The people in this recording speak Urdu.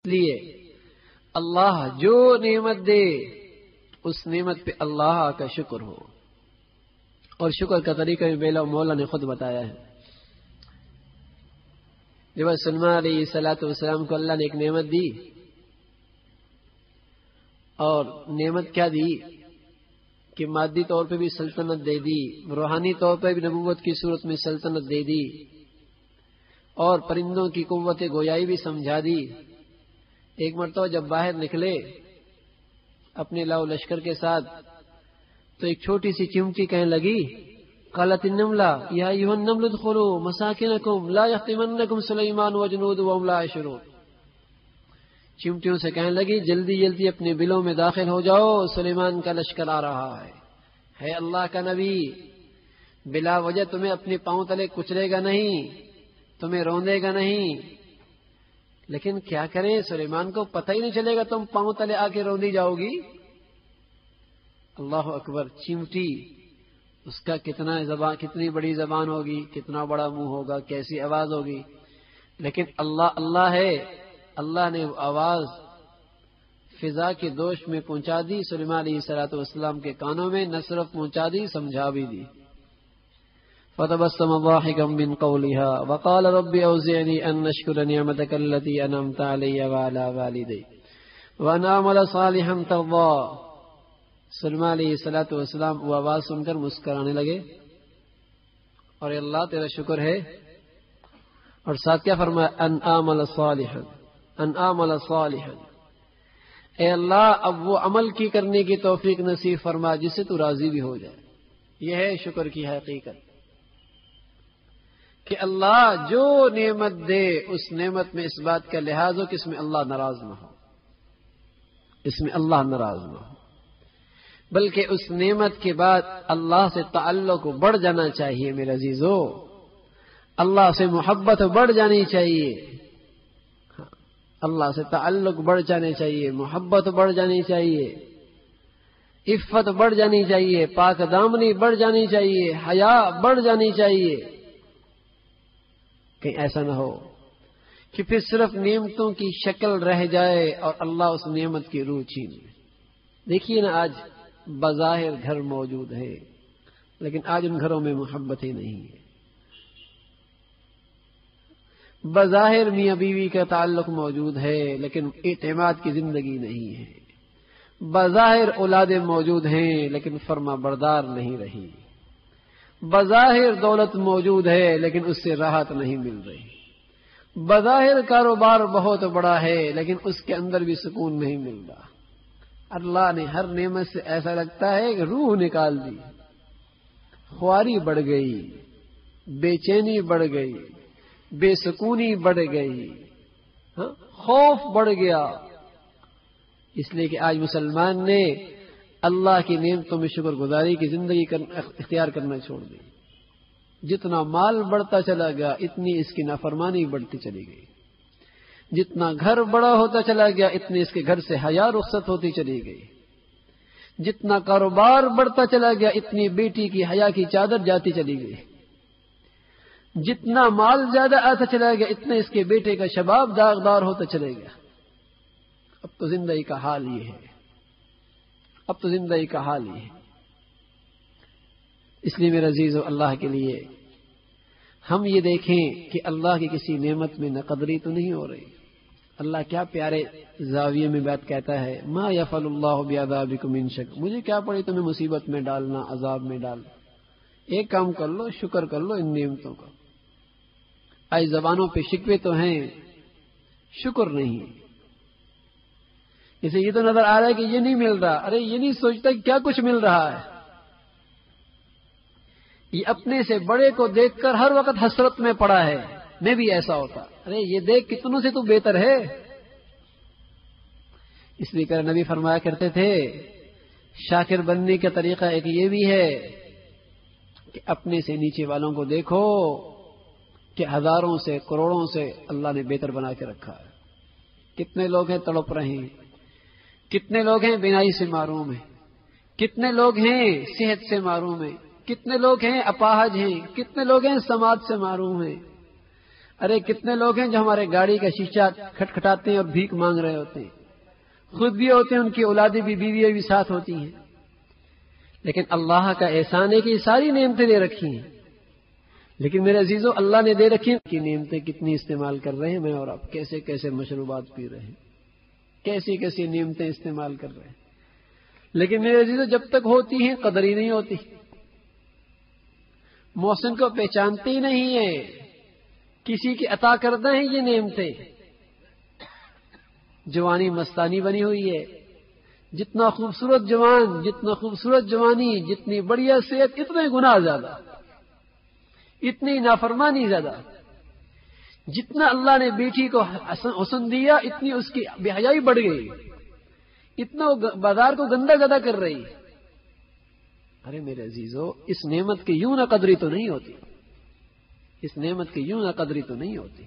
لیے اللہ جو نعمت دے اس نعمت پہ اللہ کا شکر ہو، اور شکر کا طریقہ بھی مولا نے خود بتایا ہے۔ جب سلمان علیہ السلام کو اللہ نے ایک نعمت دی، اور نعمت کیا دی کہ مادی طور پہ بھی سلطنت دے دی، روحانی طور پہ بھی نبوت کی صورت میں سلطنت دے دی، اور پرندوں کی قوت گویائی بھی سمجھا دی۔ ایک مرتبہ جب باہر نکلے اپنے لاؤ لشکر کے ساتھ تو ایک چھوٹی سی چمٹی کہنے لگی، قالت النملہ یا ایھا النمل ادخلوا مساکنکم لا یحطمنکم سلیمان وجنودہ وهم لا یشعرون۔ چمٹیوں سے کہنے لگی جلدی جلدی اپنے بلوں میں داخل ہو جاؤ، سلیمان کا لشکر آ رہا ہے اللہ کا نبی، بلا وجہ تمہیں اپنے پاؤں تلے کچلے گا نہیں، تمہیں روندے گا نہیں۔ لیکن کیا کریں، سلیمان کو پتہ ہی نہیں چلے گا تم پاؤں تلے آ کے روندی جاؤ گی۔ اللہ اکبر، چمٹی، اس کا کتنی بڑی زبان ہوگی، کتنا بڑا منہ ہوگا، کیسی آواز ہوگی، لیکن اللہ ہے، اللہ نے آواز فضا کے دوش میں پہنچا دی، سلیمان علیہ السلام کے کانوں میں نہ صرف پہنچا دی، سمجھا بھی دی۔ فتبسم ضاحكا من قولها وقال رب أوزعني أن أشكر نعمتك التي أنعمت علي وعلى والدي وأن أعمل صالحا ترضاه۔ سلیمان علیہ السلام وہ آواز سن کر مسکرانے لگے، اور اللہ تیرا شکر ہے، اور ساتھ کیا فرمایا، ان اعمل صالحا، ان اعمل صالحا، اے اللہ اب وہ عمل کی کرنے کی توفیق نصیب فرما جس سے تو راضی بھی ہو جائے۔ یہ ہے شکر کی حقیقت، کہ اللہ جو نعمت دے اس نعمت میں اس بات کا لحاظ ہو کہ اس میں اللہ ناراض نہ ہو، اس میں اللہ ناراض نہ ہو، بلکہ اس نعمت کے بعد اللہ سے تعلق بڑھ جانا چاہیے۔ میرے عزیزو، اللہ سے محبت بڑھ جانی چاہیے، اللہ سے تعلق بڑھ جانے چاہیے، محبت بڑھ جانی چاہیے، عفت بڑھ جانی چاہیے، پاک دامنی بڑھ جانی چاہیے، حیا بڑھ جانی چاہیے۔ کہیں ایسا نہ ہو کہ پھر صرف نعمتوں کی شکل رہ جائے اور اللہ اس نعمت کی روح چھین لے۔ دیکھیے نا، آج بظاہر گھر موجود ہے لیکن آج ان گھروں میں محبت ہی نہیں ہے۔ بظاہر میاں بیوی کا تعلق موجود ہے لیکن اعتماد کی زندگی نہیں ہے۔ بظاہر اولادیں موجود ہیں لیکن فرما بردار نہیں رہی۔ بظاہر دولت موجود ہے لیکن اس سے راحت نہیں مل رہی۔ بظاہر کاروبار بہت بڑا ہے لیکن اس کے اندر بھی سکون نہیں مل رہا۔ اللہ نے ہر نعمت سے ایسا لگتا ہے کہ روح نکال دی، خواری بڑھ گئی، بے چینی بڑھ گئی، بے سکونی بڑھ گئی، خوف بڑھ گیا۔ اس لیے کہ آج مسلمان نے اللہ کی نعمتوں میں شکر گزاری کی زندگی اختیار کرنا چھوڑ دی۔ جتنا مال بڑھتا چلا گیا اتنی اس کی نافرمانی بڑھتی چلی گئی، جتنا گھر بڑا ہوتا چلا گیا اتنی اس کے گھر سے حیا رخصت ہوتی چلی گئی، جتنا کاروبار بڑھتا چلا گیا اتنی بیٹی کی حیا کی چادر جاتی چلی گئی، جتنا مال زیادہ آتا چلا گیا اتنا اس کے بیٹے کا شباب داغدار ہوتا چلے گیا۔ اب تو زندگی کا حال یہ ہے، اب تو زندگی کا حال یہ ہے۔ اس لیے میرے عزیزو، اللہ کے لیے ہم یہ دیکھیں کہ اللہ کی کسی نعمت میں ناقدری تو نہیں ہو رہی۔ اللہ کیا پیارے زاویے میں بات کہتا ہے، ما یفعل اللہ بعذابکم ان شکرتم، مجھے کیا پڑی تمہیں مصیبت میں ڈالنا، عذاب میں ڈالنا، ایک کام کر لو، شکر کر لو ان نعمتوں کا۔ آج زبانوں پہ شکوے تو ہیں، شکر نہیں۔ اسے یہ تو نظر آ رہا ہے کہ یہ نہیں مل رہا، ارے یہ نہیں سوچتا کہ کیا کچھ مل رہا ہے۔ یہ اپنے سے بڑے کو دیکھ کر ہر وقت حسرت میں پڑا ہے، میں بھی ایسا ہوتا، ارے یہ دیکھ کتنوں سے تو بہتر ہے۔ اس لیے کہ نبی فرمایا کرتے تھے، شاکر بننے کا طریقہ ایک یہ بھی ہے کہ اپنے سے نیچے والوں کو دیکھو کہ ہزاروں سے کروڑوں سے اللہ نے بہتر بنا کے رکھا ہے۔ کتنے لوگ ہیں تڑپ رہے ہیں، کتنے لوگ ہیں بینائی سے معروم ہیں، کتنے لوگ ہیں صحت سے معروم ہیں، کتنے لوگ ہیں اپاہج ہیں، کتنے لوگ ہیں سماعت سے معروم ہیں۔ ارے کتنے لوگ ہیں جو ہمارے گاڑی کا شیشہ کھٹکھٹاتے ہیں اور بھیک مانگ رہے ہوتے ہیں، خود بھی ہوتے ہیں، ان کی اولادیں بھی، بیویاں بھی ساتھ ہوتی ہیں، لیکن اللہ کا احسان ہے کہ یہ ساری نعمتیں دے رکھی ہیں. لیکن میرے عزیزو، اللہ نے دے رکھی ہیں کہ نعمتیں کتنی استعمال کر رہے ہیں میں اور آپ، کیسے کیسے مشروبات پی رہے ہیں، کیسی کیسی نعمتیں استعمال کر رہے ہیں. لیکن میرے عزیزو، جب تک ہوتی ہیں قدر ہی نہیں ہوتی. محسن کو پہچانتے ہی نہیں ہے، کسی کی عطا کردہ ہیں یہ نعمتیں. جوانی مستانی بنی ہوئی ہے، جتنا خوبصورت جوان، جتنا خوبصورت جوانی، جتنی بڑھیا صحت، اتنے گناہ زیادہ، اتنی نافرمانی زیادہ. جتنا اللہ نے بیٹی کو حسن دیا، اتنی اس کی بے حیائی بڑھ گئی، اتنا وہ بازار کو گندا گدا کر رہی. ارے میرے عزیزو، اس نعمت کی یوں نہ قدری تو نہیں ہوتی، اس نعمت کی یوں نہ قدری تو نہیں ہوتی.